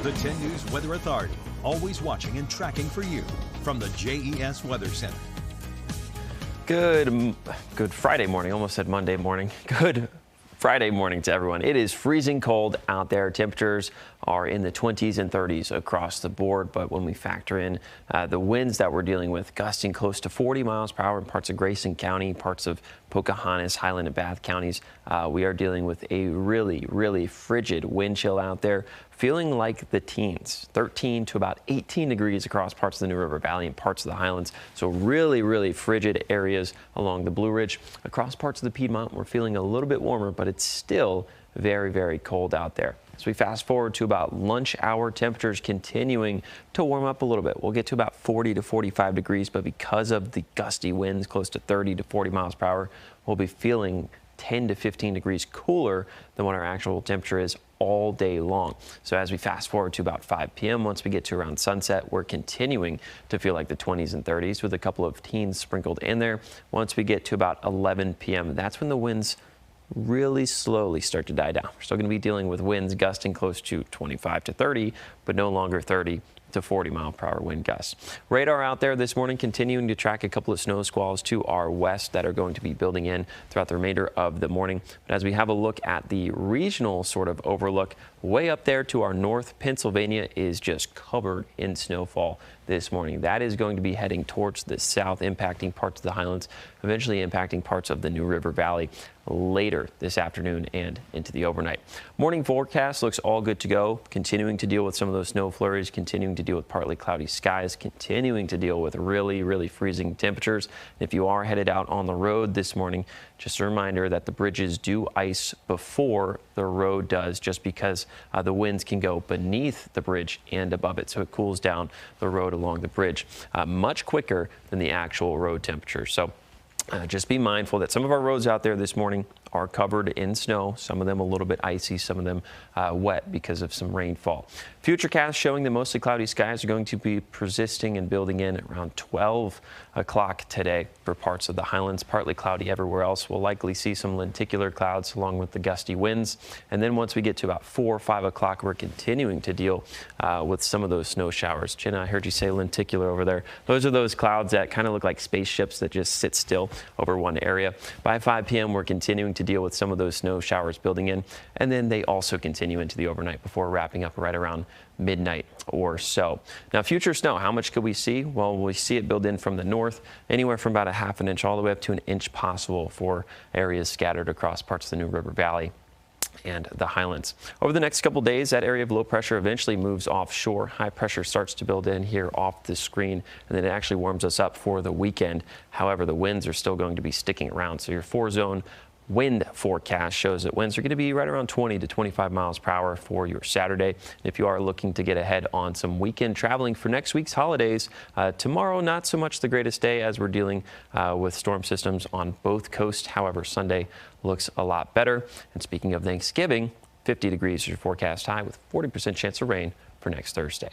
The 10 News Weather Authority, always watching and tracking for you from the JES Weather Center. Good Friday morning. Almost said Monday morning. Good Friday morning to everyone. It is freezing cold out there. Temperatures are in the 20s and 30s across the board. But when we factor in the winds that we're dealing with, gusting close to 40 miles per hour in parts of Grayson County, parts of Pocahontas, Highland and Bath counties, we are dealing with a really frigid wind chill out there. Feeling like the teens, 13 to about 18 degrees across parts of the New River Valley and parts of the Highlands. So really frigid areas along the Blue Ridge. Across parts of the Piedmont, we're feeling a little bit warmer, but it's still very cold out there. As we fast forward to about lunch hour, temperatures continuing to warm up a little bit. We'll get to about 40 to 45 degrees, but because of the gusty winds close to 30 to 40 miles per hour, we'll be feeling 10 to 15 degrees cooler than what our actual temperature is all day long. So as we fast forward to about 5 p.m., once we get to around sunset, we're continuing to feel like the 20s and 30s with a couple of teens sprinkled in there. Once we get to about 11 p.m., that's when the winds really slowly start to die down. We're still going to be dealing with winds gusting close to 25 to 30, but no longer 30 to 40 mile per hour wind gusts. Radar out there this morning continuing to track a couple of snow squalls to our west that are going to be building in throughout the remainder of the morning. But as we have a look at the regional sort of overlook, way up there to our north, Pennsylvania is just covered in snowfall this morning. That is going to be heading towards the south, impacting parts of the Highlands, eventually impacting parts of the New River Valley later this afternoon and into the overnight. Morning forecast looks all good to go, continuing to deal with some of those snow flurries, continuing to deal with partly cloudy skies, continuing to deal with really freezing temperatures. If you are headed out on the road this morning, just a reminder that the bridges do ice before the road does, just because the winds can go beneath the bridge and above it, so it cools down the road along the bridge much quicker than the actual road temperature. So just be mindful that some of our roads out there this morning are covered in snow, some of them a little bit icy, some of them wet because of some rainfall. Futurecast showing that mostly cloudy skies are going to be persisting and building in around 12 o'clock today for parts of the Highlands. Partly cloudy everywhere else. We'll likely see some lenticular clouds along with the gusty winds. And then once we get to about 4 or 5 o'clock, we're continuing to deal with some of those snow showers. Jenna, I heard you say lenticular over there. Those are those clouds that kind of look like spaceships that just sit still over one area. By 5 p.m., we're continuing to deal with some of those snow showers building in, and then they also continue into the overnight before wrapping up right around midnight or so. Now, future snow, how much could we see? Well, we see it build in from the north, anywhere from about a half an inch all the way up to an inch possible for areas scattered across parts of the New River Valley and the Highlands. Over the next couple days, that area of low pressure eventually moves offshore. High pressure starts to build in here off the screen, and then it actually warms us up for the weekend. However, the winds are still going to be sticking around. So your 4-zone wind forecast shows that winds are going to be right around 20 to 25 miles per hour for your Saturday. If you are looking to get ahead on some weekend traveling for next week's holidays, tomorrow not so much the greatest day as we're dealing with storm systems on both coasts. However, Sunday looks a lot better. And speaking of Thanksgiving, 50 degrees is your forecast high with 40% chance of rain for next Thursday.